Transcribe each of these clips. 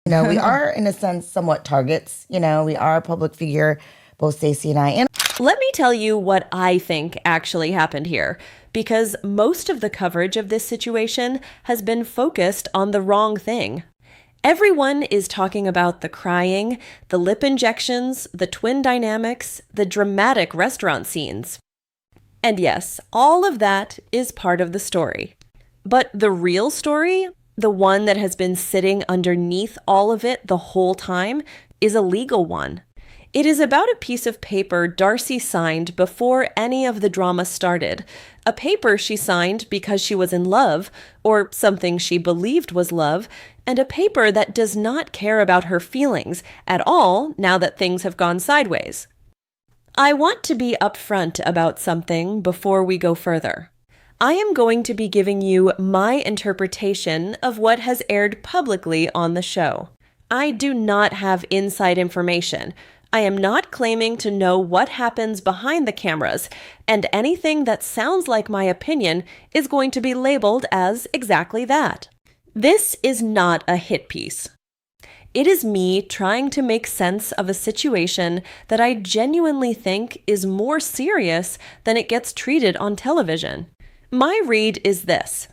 We are, in a sense, somewhat targets. We are a public figure, both Stacey and I. And let me tell you what I think actually happened here, because most of the coverage of this situation has been focused on the wrong thing. Everyone is talking about the crying, the lip injections, the twin dynamics, the dramatic restaurant scenes. And yes, all of that is part of the story. But the real story, the one that has been sitting underneath all of it the whole time, is a legal one. It is about a piece of paper Darcey signed before any of the drama started. A paper she signed because she was in love, or something she believed was love, and a paper that does not care about her feelings at all now that things have gone sideways. I want to be upfront about something before we go further. I am going to be giving you my interpretation of what has aired publicly on the show. I do not have inside information. I am not claiming to know what happens behind the cameras, and anything that sounds like my opinion is going to be labeled as exactly that. This is not a hit piece. It is me trying to make sense of a situation that I genuinely think is more serious than it gets treated on television. My read is this.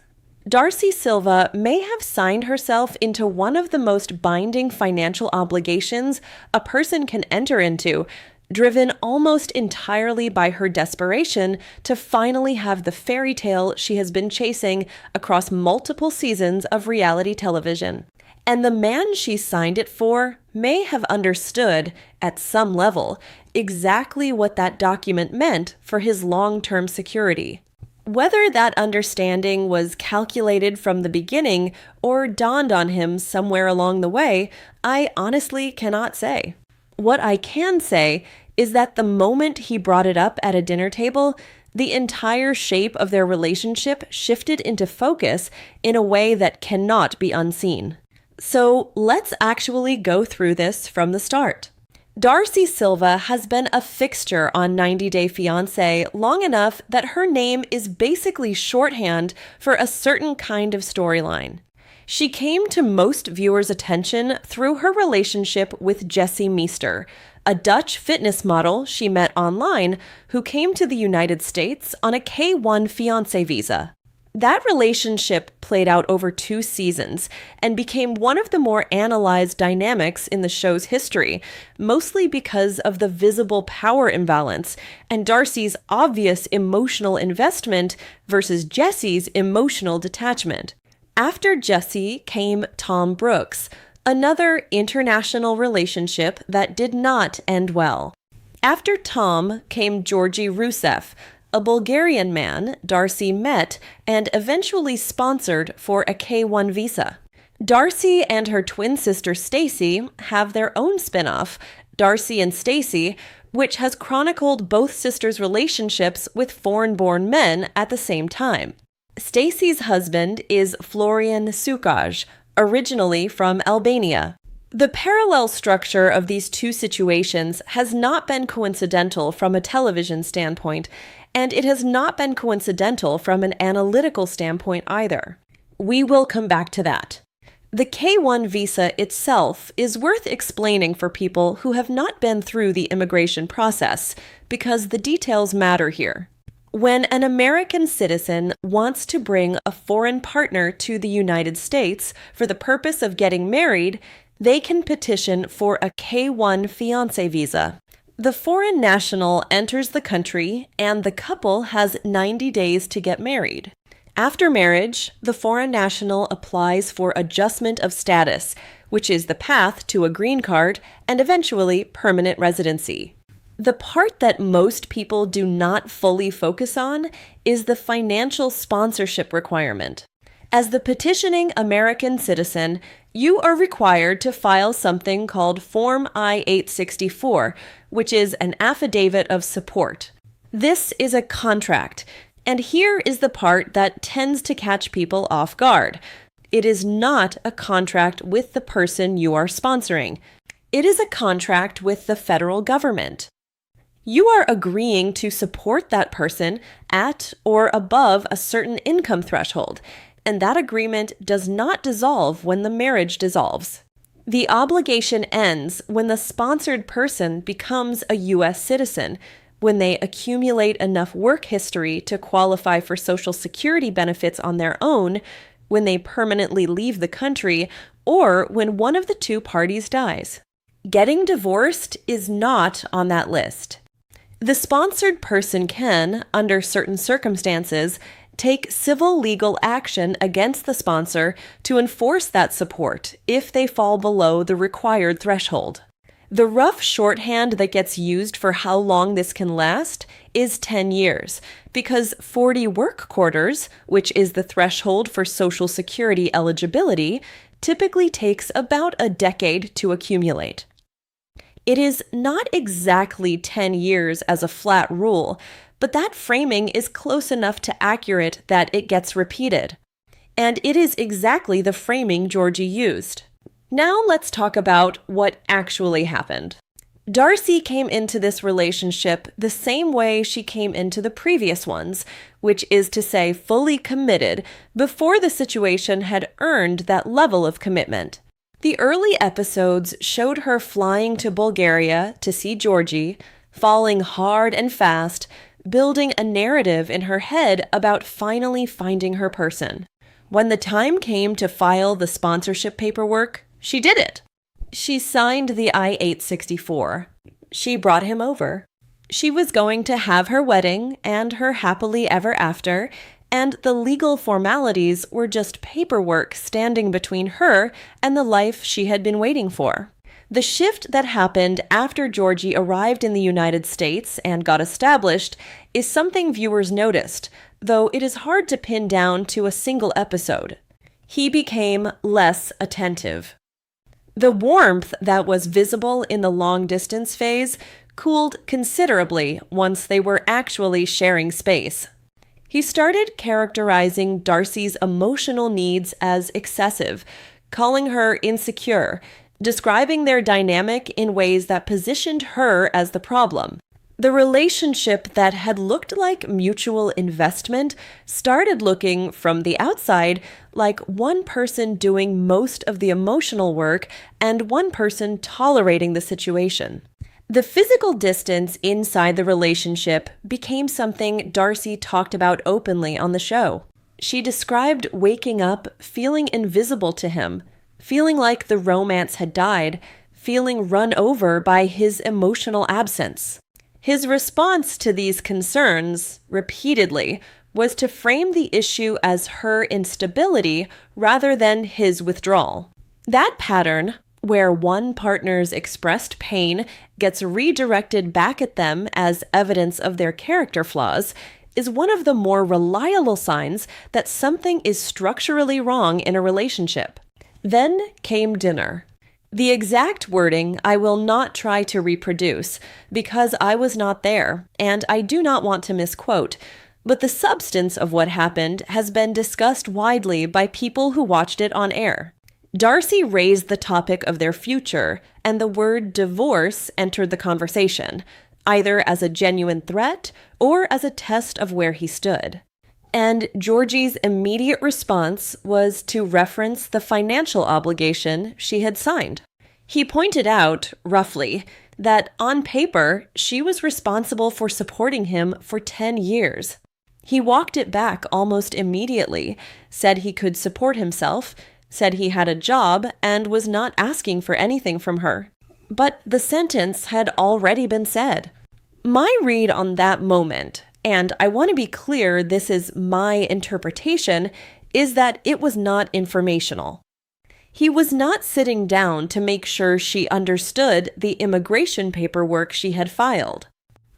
Darcey Silva may have signed herself into one of the most binding financial obligations a person can enter into, driven almost entirely by her desperation to finally have the fairy tale she has been chasing across multiple seasons of reality television. And the man she signed it for may have understood, at some level, exactly what that document meant for his long-term security. Whether that understanding was calculated from the beginning or dawned on him somewhere along the way, I honestly cannot say. What I can say is that the moment he brought it up at a dinner table, the entire shape of their relationship shifted into focus in a way that cannot be unseen. So let's actually go through this from the start. Darcey Silva has been a fixture on 90 Day Fiancé long enough that her name is basically shorthand for a certain kind of storyline. She came to most viewers' attention through her relationship with Jesse Meester, a Dutch fitness model she met online who came to the United States on a K-1 fiancé visa. That relationship played out over 2 seasons and became one of the more analyzed dynamics in the show's history, mostly because of the visible power imbalance and Darcey's obvious emotional investment versus Jesse's emotional detachment. After Jesse came Tom Brooks, another international relationship that did not end well. After Tom came Georgi Rusev, a Bulgarian man Darcey met and eventually sponsored for a K-1 visa. Darcey and her twin sister Stacey have their own spin-off, Darcey and Stacey, which has chronicled both sisters' relationships with foreign-born men at the same time. Stacey's husband is Florian Sukaj, originally from Albania. The parallel structure of these two situations has not been coincidental from a television standpoint, and it has not been coincidental from an analytical standpoint either. We will come back to that. The K-1 visa itself is worth explaining for people who have not been through the immigration process, because the details matter here. When an American citizen wants to bring a foreign partner to the United States for the purpose of getting married, they can petition for a K-1 fiancé visa. The foreign national enters the country, and the couple has 90 days to get married. After marriage, the foreign national applies for adjustment of status, which is the path to a green card and eventually permanent residency. The part that most people do not fully focus on is the financial sponsorship requirement. As the petitioning American citizen, you are required to file something called Form I-864, which is an affidavit of support. This is a contract, and here is the part that tends to catch people off guard. It is not a contract with the person you are sponsoring. It is a contract with the federal government. You are agreeing to support that person at or above a certain income threshold, and that agreement does not dissolve when the marriage dissolves. The obligation ends when the sponsored person becomes a U.S. citizen, when they accumulate enough work history to qualify for Social Security benefits on their own, when they permanently leave the country, or when one of the two parties dies. Getting divorced is not on that list. The sponsored person can, under certain circumstances, take civil legal action against the sponsor to enforce that support if they fall below the required threshold. The rough shorthand that gets used for how long this can last is 10 years, because 40 work quarters, which is the threshold for Social Security eligibility, typically takes about a decade to accumulate. It is not exactly 10 years as a flat rule, but that framing is close enough to accurate that it gets repeated. And it is exactly the framing Georgi used. Now let's talk about what actually happened. Darcey came into this relationship the same way she came into the previous ones, which is to say fully committed before the situation had earned that level of commitment. The early episodes showed her flying to Bulgaria to see Georgi, falling hard and fast, building a narrative in her head about finally finding her person. When the time came to file the sponsorship paperwork, she did it. She signed the I-864. She brought him over. She was going to have her wedding and her happily ever after, and the legal formalities were just paperwork standing between her and the life she had been waiting for. The shift that happened after Georgi arrived in the United States and got established is something viewers noticed, though it is hard to pin down to a single episode. He became less attentive. The warmth that was visible in the long-distance phase cooled considerably once they were actually sharing space. He started characterizing Darcey's emotional needs as excessive, calling her insecure, describing their dynamic in ways that positioned her as the problem. The relationship that had looked like mutual investment started looking, from the outside, like one person doing most of the emotional work and one person tolerating the situation. The physical distance inside the relationship became something Darcey talked about openly on the show. She described waking up feeling invisible to him, feeling like the romance had died, feeling run over by his emotional absence. His response to these concerns, repeatedly, was to frame the issue as her instability rather than his withdrawal. That pattern, where one partner's expressed pain gets redirected back at them as evidence of their character flaws, is one of the more reliable signs that something is structurally wrong in a relationship. Then came dinner. The exact wording I will not try to reproduce because I was not there, and I do not want to misquote, but the substance of what happened has been discussed widely by people who watched it on air. Darcey raised the topic of their future, and the word divorce entered the conversation, either as a genuine threat or as a test of where he stood. And Georgi's immediate response was to reference the financial obligation she had signed. He pointed out, roughly, that on paper, she was responsible for supporting him for 10 years. He walked it back almost immediately, said he could support himself, said he had a job, and was not asking for anything from her. But the sentence had already been said. My read on that moment, and I want to be clear this is my interpretation, is that it was not informational. He was not sitting down to make sure she understood the immigration paperwork she had filed.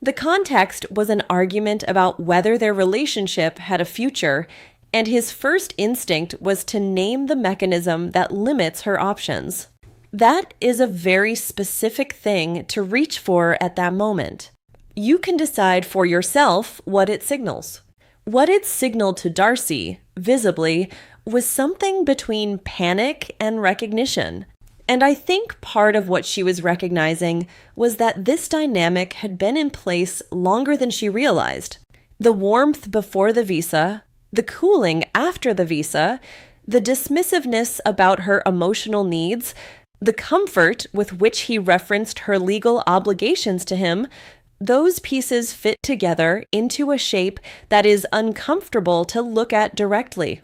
The context was an argument about whether their relationship had a future, and his first instinct was to name the mechanism that limits her options. That is a very specific thing to reach for at that moment. You can decide for yourself what it signals. What it signaled to Darcey, visibly, was something between panic and recognition. And I think part of what she was recognizing was that this dynamic had been in place longer than she realized. The warmth before the visa, the cooling after the visa, the dismissiveness about her emotional needs, The comfort with which he referenced her legal obligations to him, those pieces fit together into a shape that is uncomfortable to look at directly.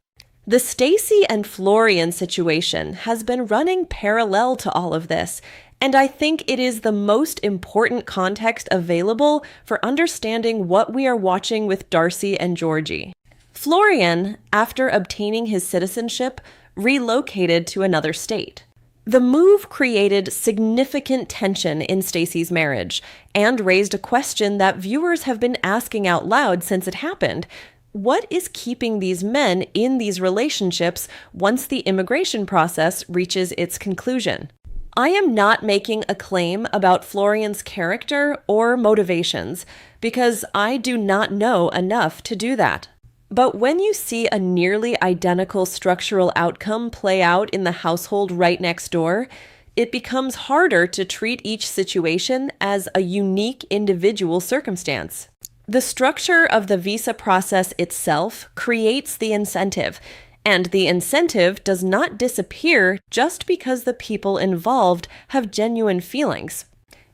The Stacey and Florian situation has been running parallel to all of this, and I think it is the most important context available for understanding what we are watching with Darcey and Georgi. Florian, after obtaining his citizenship, relocated to another state. The move created significant tension in Stacey's marriage and raised a question that viewers have been asking out loud since it happened. What is keeping these men in these relationships once the immigration process reaches its conclusion? I am not making a claim about Florian's character or motivations because I do not know enough to do that. But when you see a nearly identical structural outcome play out in the household right next door, it becomes harder to treat each situation as a unique individual circumstance. The structure of the visa process itself creates the incentive, and the incentive does not disappear just because the people involved have genuine feelings.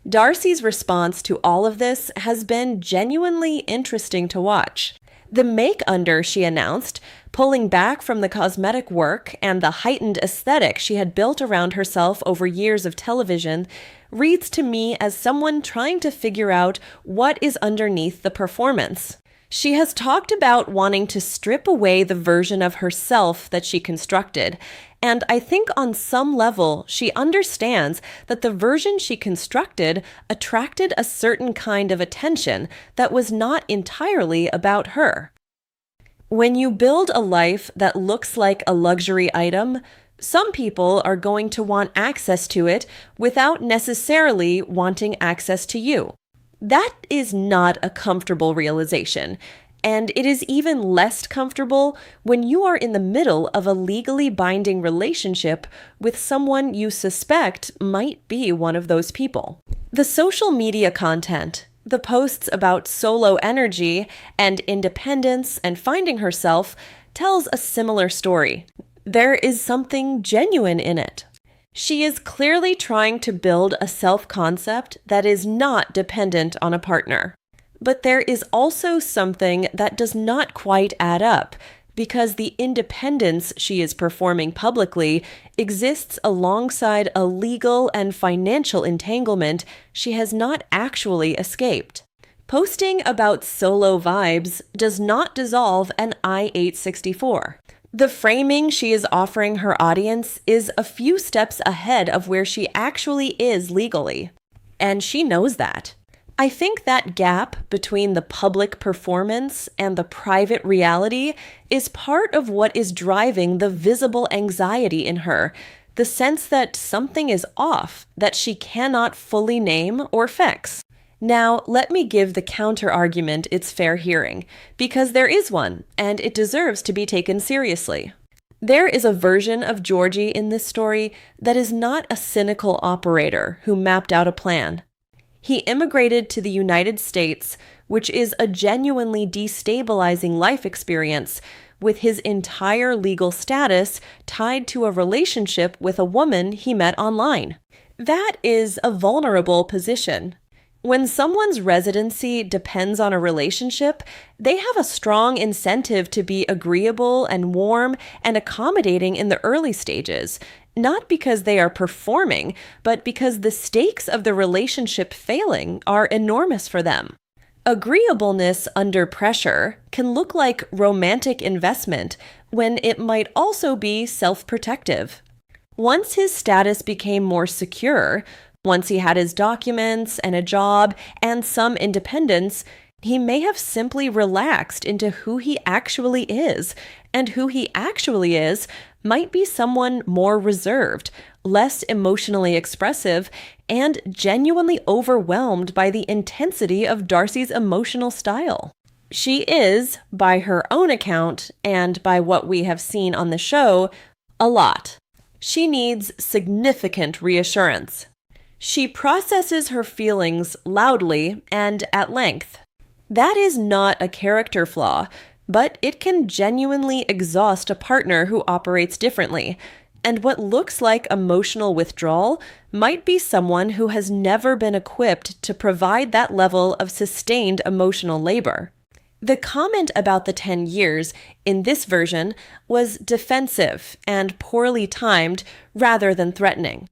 Darcey's response to all of this has been genuinely interesting to watch. The make-under she announced, pulling back from the cosmetic work and the heightened aesthetic she had built around herself over years of television, reads to me as someone trying to figure out what is underneath the performance. She has talked about wanting to strip away the version of herself that she constructed, and I think on some level she understands that the version she constructed attracted a certain kind of attention that was not entirely about her. When you build a life that looks like a luxury item, some people are going to want access to it without necessarily wanting access to you. That is not a comfortable realization, and it is even less comfortable when you are in the middle of a legally binding relationship with someone you suspect might be one of those people. The social media content, the posts about solo energy and independence and finding herself, tells a similar story. There is something genuine in it. She is clearly trying to build a self-concept that is not dependent on a partner. But there is also something that does not quite add up, because the independence she is performing publicly exists alongside a legal and financial entanglement she has not actually escaped. Posting about solo vibes does not dissolve an I-864. The framing she is offering her audience is a few steps ahead of where she actually is legally. And she knows that. I think that gap between the public performance and the private reality is part of what is driving the visible anxiety in her, the sense that something is off that she cannot fully name or fix. Now, let me give the counter-argument its fair hearing, because there is one, and it deserves to be taken seriously. There is a version of Georgi in this story that is not a cynical operator who mapped out a plan. He immigrated to the United States, which is a genuinely destabilizing life experience, with his entire legal status tied to a relationship with a woman he met online. That is a vulnerable position. When someone's residency depends on a relationship, they have a strong incentive to be agreeable and warm and accommodating in the early stages, not because they are performing, but because the stakes of the relationship failing are enormous for them. Agreeableness under pressure can look like romantic investment when it might also be self-protective. Once his status became more secure, once he had his documents and a job and some independence, he may have simply relaxed into who he actually is, and who he actually is might be someone more reserved, less emotionally expressive, and genuinely overwhelmed by the intensity of Darcey's emotional style. She is, by her own account, and by what we have seen on the show, a lot. She needs significant reassurance. She processes her feelings loudly and at length. That is not a character flaw, but it can genuinely exhaust a partner who operates differently, And what looks like emotional withdrawal might be someone who has never been equipped to provide that level of sustained emotional labor. The comment about the 10 years in this version was defensive and poorly timed rather than threatening.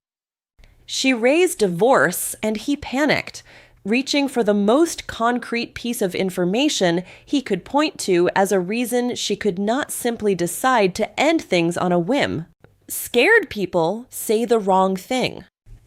She raised divorce and he panicked, reaching for the most concrete piece of information he could point to as a reason she could not simply decide to end things on a whim. Scared people say the wrong thing.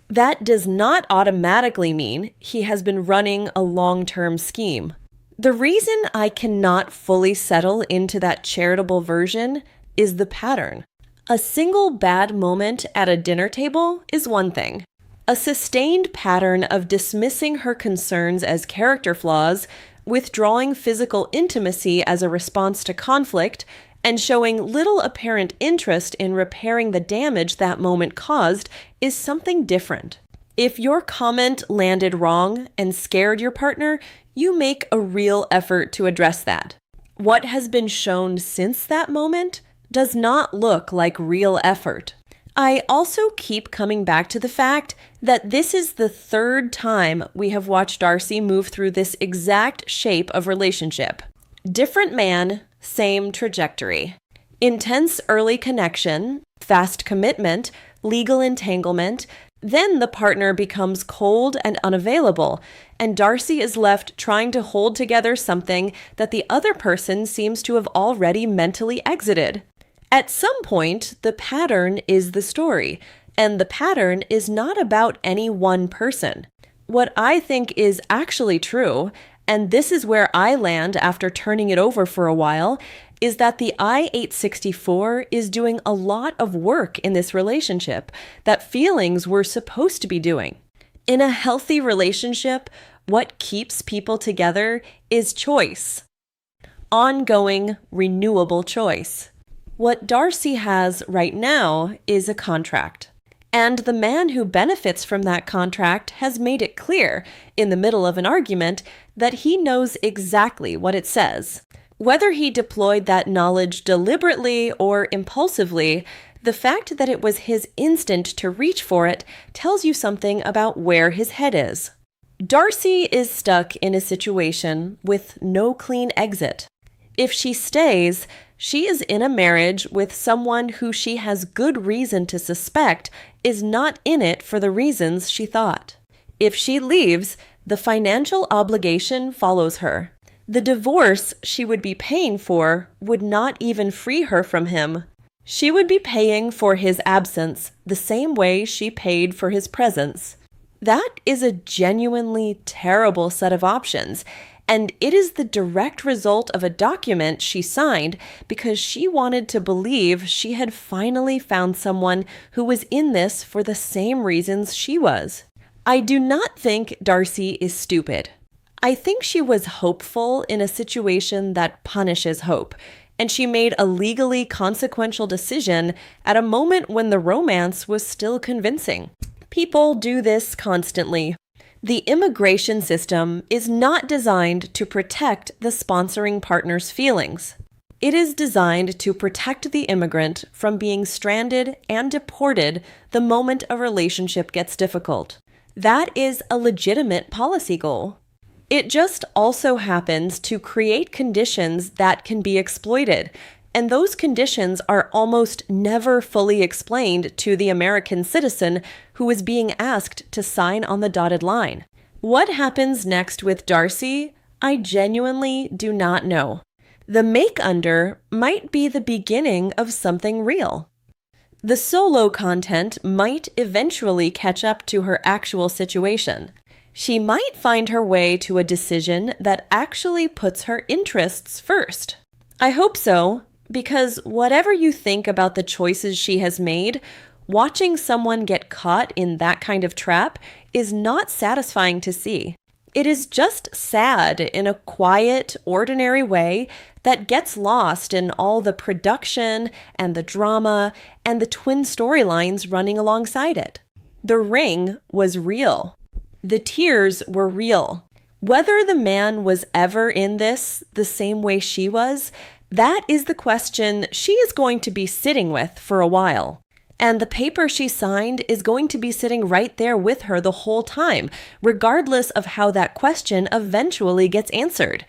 That does not automatically mean he has been running a long-term scheme. The reason I cannot fully settle into that charitable version is the pattern. A single bad moment at a dinner table is one thing. A sustained pattern of dismissing her concerns as character flaws, withdrawing physical intimacy as a response to conflict, and showing little apparent interest in repairing the damage that moment caused is something different. If your comment landed wrong and scared your partner, you make a real effort to address that. What has been shown since that moment does not look like real effort. I also keep coming back to the fact that this is the third time we have watched Darcey move through this exact shape of relationship. Different man, same trajectory. Intense early connection, fast commitment, legal entanglement, then the partner becomes cold and unavailable, and Darcey is left trying to hold together something that the other person seems to have already mentally exited. At some point, the pattern is the story, and the pattern is not about any one person. What I think is actually true, and this is where I land after turning it over for a while, is that the I-864 is doing a lot of work in this relationship that feelings were supposed to be doing. In a healthy relationship, what keeps people together is choice. Ongoing, renewable choice. What Darcey has right now is a contract. And the man who benefits from that contract has made it clear, in the middle of an argument, that he knows exactly what it says. Whether he deployed that knowledge deliberately or impulsively, the fact that it was his instinct to reach for it tells you something about where his head is. Darcey is stuck in a situation with no clean exit. If she stays, she is in a marriage with someone who she has good reason to suspect is not in it for the reasons she thought. If she leaves, the financial obligation follows her. The divorce she would be paying for would not even free her from him. She would be paying for his absence the same way she paid for his presence. That is a genuinely terrible set of options, and it is the direct result of a document she signed because she wanted to believe she had finally found someone who was in this for the same reasons she was. I do not think Darcey is stupid. I think she was hopeful in a situation that punishes hope, and she made a legally consequential decision at a moment when the romance was still convincing. People do this constantly. The immigration system is not designed to protect the sponsoring partner's feelings. It is designed to protect the immigrant from being stranded and deported the moment a relationship gets difficult. That is a legitimate policy goal. It just also happens to create conditions that can be exploited, and those conditions are almost never fully explained to the American citizen who is being asked to sign on the dotted line. What happens next with Darcey, I genuinely do not know. The make-under might be the beginning of something real. The solo content might eventually catch up to her actual situation. She might find her way to a decision that actually puts her interests first. I hope so, because whatever you think about the choices she has made, watching someone get caught in that kind of trap is not satisfying to see. It is just sad in a quiet, ordinary way that gets lost in all the production and the drama and the twin storylines running alongside it. The ring was real. The tears were real. Whether the man was ever in this the same way she was, that is the question she is going to be sitting with for a while. And the paper she signed is going to be sitting right there with her the whole time, regardless of how that question eventually gets answered.